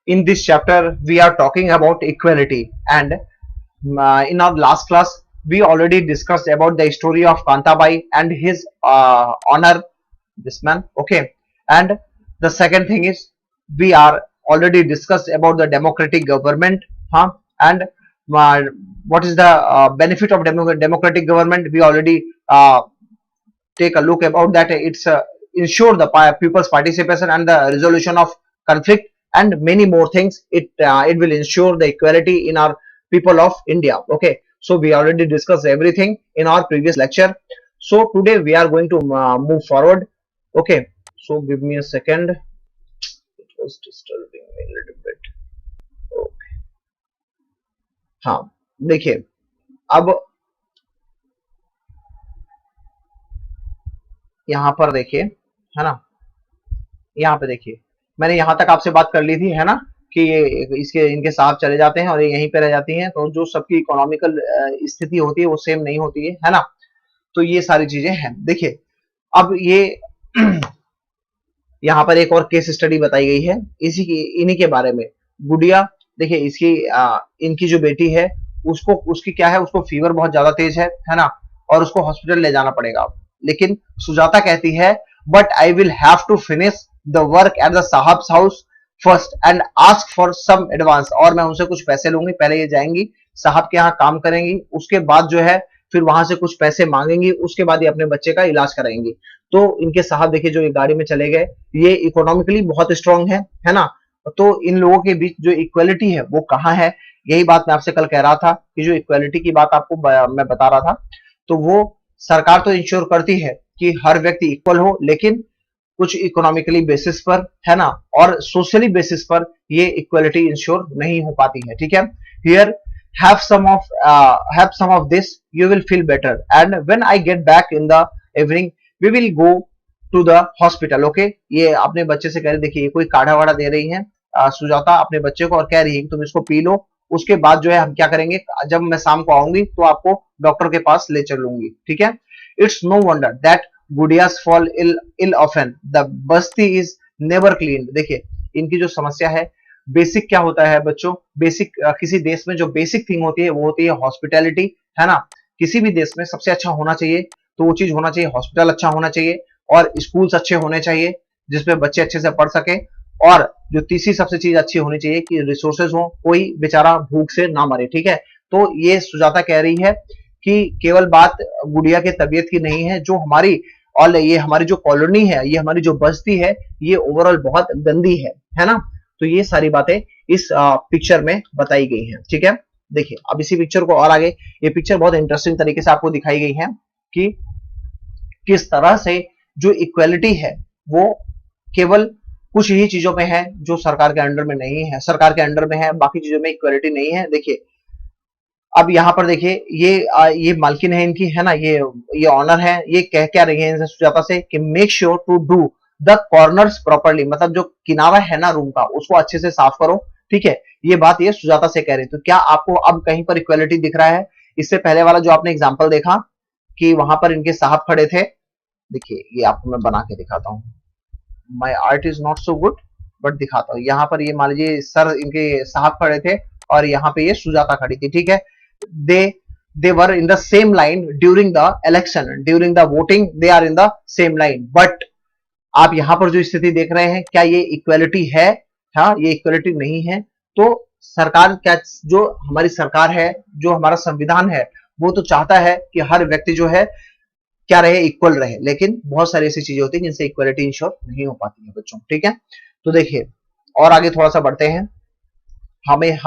In this chapter, we are talking about equality, and in our last class, we already discussed about the story of Kantabai and his honor, this man. Okay, and the second thing is we are already discussed about the democratic government, huh? And uh, what is the benefit of democratic government? We already take a look about that. It's ensure the people's participation and the resolution of conflict and many more things. It will ensure the equality in our people of India. Okay, so we already discussed everything in our previous lecture. So today we are going to move forward. Okay, so give me a second. It was disturbing me a little bit. Okay. हाँ, देखिए अब यहाँ पर देखिए, है ना, यहाँ पे देखिए मैंने यहाँ तक आपसे बात कर ली थी, है ना, कि ये इसके इनके साथ चले जाते हैं और ये यहीं पे रह जाती हैं, तो जो सबकी इकोनॉमिकल स्थिति होती है वो सेम नहीं होती है ना। तो ये सारी चीजें हैं। देखिए अब ये यहाँ पर एक और केस स्टडी बताई गई है इसी की, इन्हीं के बारे में। गुड़िया, देखिए इसकी इनकी जो बेटी है उसको, उसकी क्या है, उसको फीवर बहुत ज्यादा तेज है ना, और उसको हॉस्पिटल ले जाना पड़ेगा। लेकिन सुजाता कहती है but I will have to finish the work at the साहब house first and ask for some advance, और मैं उनसे कुछ पैसे लूंगी। पहले ये जाएंगी साहब के यहाँ काम करेंगी, उसके बाद जो है फिर वहां से कुछ पैसे मांगेंगी, उसके बाद ये अपने बच्चे का इलाज कराएंगी। तो इनके साहब देखिए जो ये गाड़ी में चले गए, ये इकोनॉमिकली बहुत स्ट्रांग है ना। तो इन लोगों के बीच जो इक्वालिटी है वो कहाँ है, यही बात मैं आपसे कल कह रहा था कि जो इक्वालिटी की बात आपको मैं बता रहा था, तो वो सरकार तो इंश्योर करती है कि हर व्यक्ति इक्वल हो, लेकिन कुछ इकोनॉमिकली बेसिस पर, है ना, और सोशली बेसिस पर ये इक्वालिटी इंश्योर नहीं हो पाती है। ठीक है, here have some of this, you will feel better, and when I get back in the evening we will go to the hospital. okay, ये अपने बच्चे से कह रही, देखिए कोई काढ़ा वाढ़ा दे रही है सुजाता अपने बच्चे को, और कह रही है कि तुम इसको पी लो, उसके बाद जो है हम क्या करेंगे, जब मैं शाम को आऊंगी तो आपको डॉक्टर के पास ले चलूंगी। ठीक है, इट्स नो वंडर दैट गुडियास फॉल इल ऑफन, द बस्ती इज नेवर क्लीन। देखिए इनकी जो समस्या है, बेसिक क्या होता है बच्चों, बेसिक किसी देश में जो बेसिक थिंग होती है वो होती है हॉस्पिटैलिटी, है ना। किसी भी देश में सबसे अच्छा होना चाहिए तो वो चीज होना चाहिए, हॉस्पिटल अच्छा होना चाहिए और स्कूल्स अच्छे होने चाहिए जिसपे बच्चे अच्छे से पढ़ सके, और जो तीसरी सबसे चीज अच्छी होनी चाहिए कि रिसोर्सेज हो, कोई बेचारा भूख से ना मरे। ठीक है, तो ये सुजाता कह रही है कि केवल बात गुड़िया के तबीयत की नहीं है, जो हमारी और ये हमारी जो कॉलोनी है, ये हमारी जो बस्ती है, ये ओवरऑल बहुत गंदी है ना। तो ये सारी बातें इस पिक्चर में बताई गई हैं। ठीक है, देखिए अब इसी पिक्चर को और आगे, ये पिक्चर बहुत इंटरेस्टिंग तरीके से आपको दिखाई गई है कि किस तरह से जो इक्वालिटी है वो केवल कुछ ही चीजों में है जो सरकार के अंडर में नहीं है, सरकार के अंडर में है, बाकी चीजों में इक्वालिटी नहीं है। देखिए अब यहाँ पर देखिए ये मालकिन है इनकी, है ना, ये ऑनर है, ये कह क्या रही है इनसे, सुजाता से, कि make sure to do the corners properly, मतलब जो किनारा है ना रूम का उसको अच्छे से साफ करो। ठीक है, ये बात ये सुजाता से कह रही। तो क्या आपको अब कहीं पर इक्वालिटी दिख रहा है? इससे पहले वाला जो आपने एग्जाम्पल देखा कि वहां पर इनके साहब खड़े थे, देखिए ये आपको मैं बना के दिखाता हूँ, my art is not so good but दिखाता हूँ। यहाँ पर ये मान लीजिए सर इनके साहब खड़े थे और यहाँ पे ये सुजाता खड़ी थी। ठीक है, they were in the same line during the election, during the voting they are in the same line, but आप यहाँ पर जो स्थिति देख रहे हैं, क्या ये इक्वालिटी है? हाँ, ये इक्वालिटी नहीं है। तो सरकार क्या, जो हमारी सरकार है, जो हमारा संविधान है, वो तो चाहता है कि हर व्यक्ति जो है क्या रहे, इक्वल रहे, लेकिन बहुत सारी ऐसी चीजें होती हैं जिनसे इक्वालिटी इंश्योर नहीं हो पाती है बच्चों। ठीक है, तो देखिए और आगे थोड़ा सा बढ़ते हैं। हमें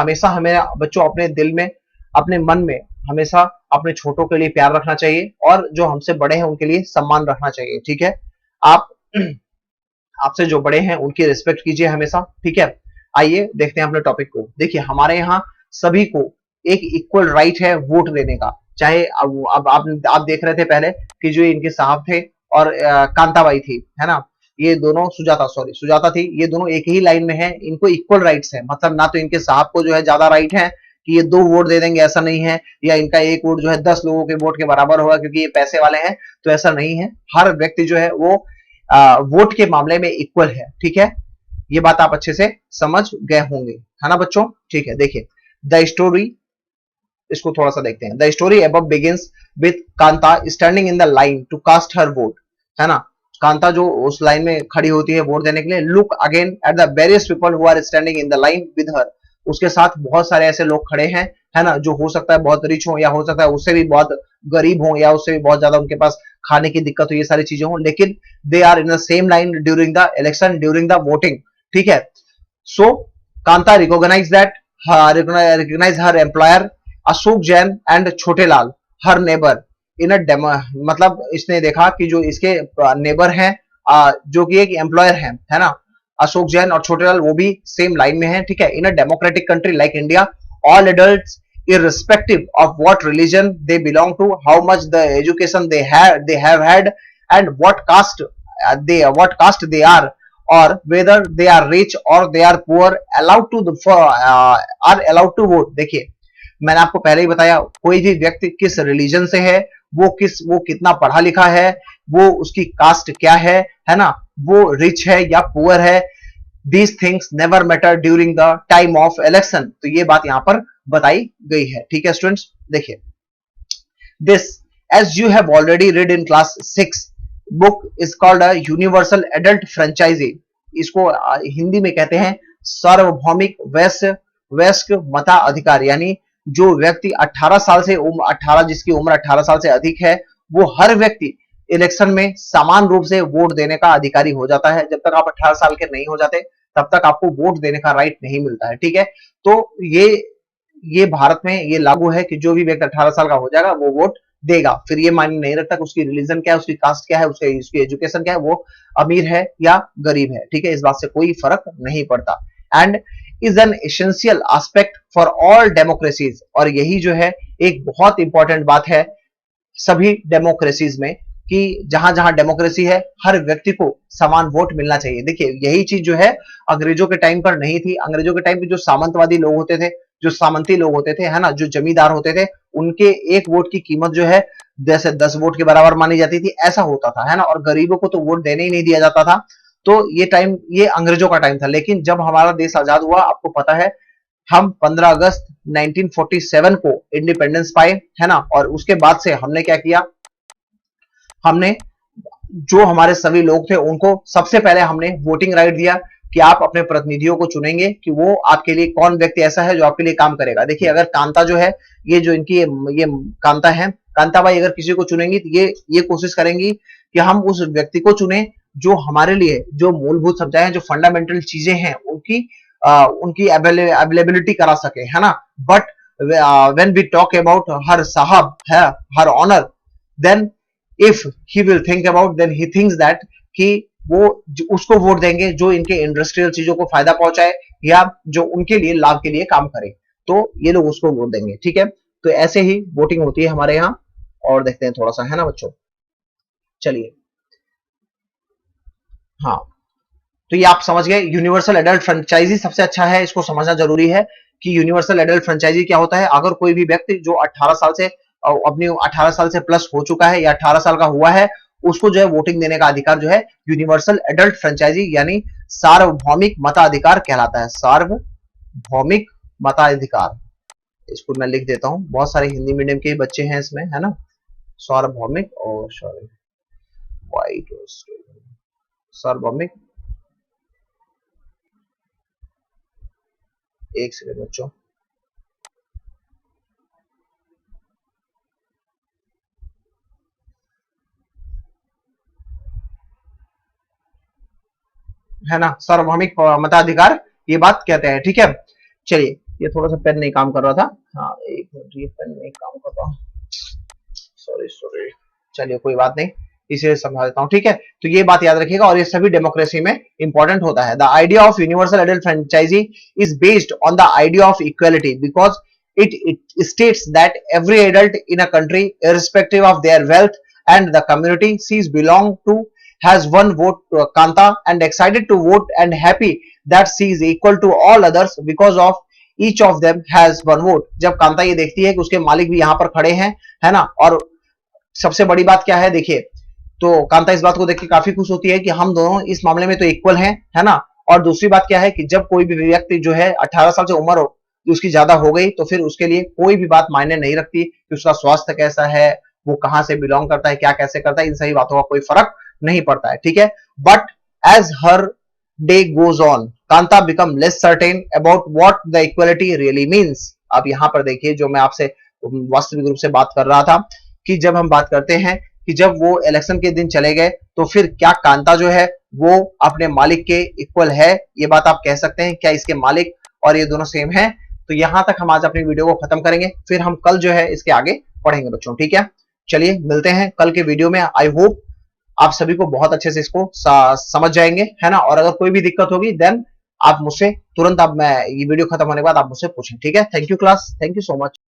बच्चों अपने दिल में, अपने मन में हमेशा अपने छोटों के लिए प्यार रखना चाहिए और जो हमसे बड़े हैं उनके लिए सम्मान रखना चाहिए। ठीक है, आप आपसे जो बड़े हैं उनकी रिस्पेक्ट कीजिए हमेशा। ठीक है, आइए देखते हैं अपने टॉपिक को। देखिए हमारे यहाँ सभी को एक इक्वल राइट है वोट देने का, चाहे अब आप देख रहे थे पहले कि जो इनके साहब थे और कांताबाई थी, है ना, ये दोनों सुजाता थी, ये दोनों एक ही लाइन में है, इनको इक्वल राइट्स है। मतलब ना तो इनके साहब को जो है ज्यादा राइट है कि ये 2 वोट दे देंगे, ऐसा नहीं है, या इनका 1 वोट जो है 10 लोगों के वोट के बराबर होगा क्योंकि ये पैसे वाले हैं, तो ऐसा नहीं है। हर व्यक्ति जो है वो वोट के मामले में इक्वल है। ठीक है, ये बात आप अच्छे से समझ गए होंगे, है ना बच्चों। ठीक है, देखिए द स्टोरी, इसको थोड़ा सा देखते हैं। The story above begins with Kanta standing in the line to cast her vote, है ना। कांता जो उस लाइन में खड़ी होती है वोट देने के लिए। Look again at the various people who are standing in the line with her, उसके साथ बहुत सारे ऐसे लोग खड़े हैं, है ना, जो हो सकता है बहुत रिच हो, या हो सकता है उससे भी बहुत गरीब हो, या उससे भी बहुत ज्यादा उनके पास खाने की दिक्कत हो, ये सारी चीजें हो, लेकिन they are in the same line during the election, during the voting. ठीक है, so Kanta recognise her employer Ashok Jain and Chhotelal, her neighbour in a demo, मतलब इसने देखा कि जो इसके नेबर हैं, जो कि एक एम्प्लॉयर है ना, अशोक जैन और छोटेलाल, वो भी सेम लाइन में है। ठीक है, in a democratic country like India, all adults irrespective of what religion they belong to, how much the education they have had, and what caste they are, or whether they are rich or they are poor, are allowed to vote। देखिए मैंने आपको पहले ही बताया, कोई भी व्यक्ति किस religion से है, वो कितना पढ़ा लिखा है, वो उसकी कास्ट क्या है ना, वो रिच है या पुअर है, these things never matter during the time of election। तो ये बात यहां पर बताई गई है। ठीक है स्टूडेंट्स, देखिए this as you have already read in class 6 book is called a universal adult franchisee। इसको हिंदी में कहते हैं सार्वभौमिक वयस्क मताधिकार, यानी जो व्यक्ति 18 साल से 18 जिसकी उम्र 18 साल से अधिक है, वो हर व्यक्ति इलेक्शन में समान रूप से वोट देने का अधिकारी हो जाता है। जब तक आप 18 साल के नहीं हो जाते तब तक आपको वोट देने का राइट नहीं मिलता है। ठीक है, तो ये भारत में ये लागू है कि जो भी व्यक्ति 18 साल का हो जाएगा वो वोट देगा। फिर ये मायने नहीं रखता कि उसकी रिलीजन क्या है, उसकी कास्ट क्या है, उसकी एजुकेशन क्या है, वो अमीर है या गरीब है। ठीक है, इस बात से कोई फर्क नहीं पड़ता। And is an essential aspect for all democracies, और यही जो है एक बहुत इंपॉर्टेंट बात है सभी डेमोक्रेसीज में, कि जहां जहां डेमोक्रेसी है हर व्यक्ति को समान वोट मिलना चाहिए। देखिए यही चीज जो है अंग्रेजों के टाइम पर नहीं थी। अंग्रेजों के टाइम पे जो सामंतवादी लोग होते थे, जो सामंती लोग होते थे, है ना, जो जमींदार होते थे, उनके एक वोट की कीमत जो है जैसे 10 वोट के बराबर मानी जाती थी, ऐसा होता था, है ना, और गरीबों को तो वोट देने ही नहीं दिया जाता था। तो ये अंग्रेजों का टाइम था। लेकिन जब हमारा देश आजाद हुआ, आपको पता है हम 15 अगस्त 1947 को इंडिपेंडेंस पाए, है ना, और उसके बाद से हमने क्या किया, हमने जो हमारे सभी लोग थे उनको सबसे पहले हमने वोटिंग राइट दिया कि आप अपने प्रतिनिधियों को चुनेंगे कि वो आपके लिए कौन व्यक्ति ऐसा है जो आपके लिए काम करेगा। देखिए अगर कांता जो है, ये जो इनकी ये कांता है, कांता बाई अगर किसी को चुनेंगी तो ये कोशिश करेंगी कि हम उस व्यक्ति को चुने जो हमारे लिए जो मूलभूत सब्जाएं, जो फंडामेंटल चीजें हैं उनकी अवेलेबिलिटी करा सके, है ना। But when we talk about her साहब है, her honour, then if he will think about, then he thinks that कि वो उसको वोट देंगे जो इनके इंडस्ट्रियल चीजों को फायदा पहुंचाए या जो उनके लिए लाभ के लिए काम करे, तो ये लोग उसको वोट देंगे। ठीक है, तो ऐसे ही वोटिंग होती है हमारे यहाँ। और देखते हैं थोड़ा सा, है ना बच्चों, चलिए। हाँ, तो ये आप समझ गए यूनिवर्सल एडल्ट फ्रेंचाइजी सबसे अच्छा है, इसको समझना जरूरी है कि यूनिवर्सल एडल्ट फ्रेंचाइजी क्या होता है। अगर कोई भी व्यक्ति जो 18 साल से अपनी 18 साल से प्लस हो चुका है या 18 साल का हुआ है, उसको जो है वोटिंग देने का अधिकार जो है यूनिवर्सल एडल्ट फ्रेंचाइजी यानी सार्वभौमिक मताधिकार कहलाता है। सार्वभौमिक मताधिकार, इसको मैं लिख देता हूं, बहुत सारे हिंदी मीडियम के बच्चे हैं इसमें, है ना। सार्वभौमिक और सार्वभौमिक, एक सेकंड बच्चों, है ना, सार्वभौमिक मताधिकार ये बात कहते हैं। ठीक है, चलिए, ये थोड़ा सा पेन नहीं काम कर रहा था। हाँ एक मिनट, ये पेन नहीं काम कर रहा, सॉरी, चलिए कोई बात नहीं, इसे समझा देता हूँ। ठीक है, तो ये बात याद रखिएगा और ये सभी डेमोक्रेसी में इंपॉर्टेंट होता है। The idea of universal adult franchise is based on the idea of equality because it states that every adult in a country irrespective of their wealth and the community she's belong to has one vote to Kanta and excited to vote and happy that she is equal to all others because of each of them has one vote। जब कांता ये देखती है कि उसके मालिक भी यहाँ पर खड़े हैं, है ना, और सबसे बड़ी बात क्या है, देखिए, तो कांता इस बात को देख के काफी खुश होती है कि हम दोनों इस मामले में तो इक्वल हैं, है ना, और दूसरी बात क्या है कि जब कोई भी व्यक्ति जो है 18 साल से उम्र हो, उसकी ज्यादा हो गई, तो फिर उसके लिए कोई भी बात मायने नहीं रखती कि उसका स्वास्थ्य कैसा है, वो कहां से बिलोंग करता है, क्या कैसे करता है, इन सभी बातों का कोई फर्क नहीं पड़ता है, ठीक है। But as her day goes on, Kanta become less certain about what the equality really means. अब यहां पर देखिए, जो मैं आपसे वास्तविक रूप से बात कर रहा था, कि जब हम बात करते हैं कि जब वो इलेक्शन के दिन चले गए, तो फिर क्या कांता जो है वो अपने मालिक के इक्वल है, ये बात आप कह सकते हैं, क्या इसके मालिक और ये दोनों सेम है। तो यहां तक हम आज अपनी वीडियो को खत्म करेंगे, फिर हम कल जो है इसके आगे पढ़ेंगे बच्चों, ठीक है। चलिए मिलते हैं कल के वीडियो में। आई होप आप सभी को बहुत अच्छे से इसको समझ जाएंगे, है ना। और अगर कोई भी दिक्कत होगी देन आप मुझसे तुरंत, आप मैं ये वीडियो खत्म होने के बाद आप मुझसे पूछें, ठीक है। Thank you class, thank you so much.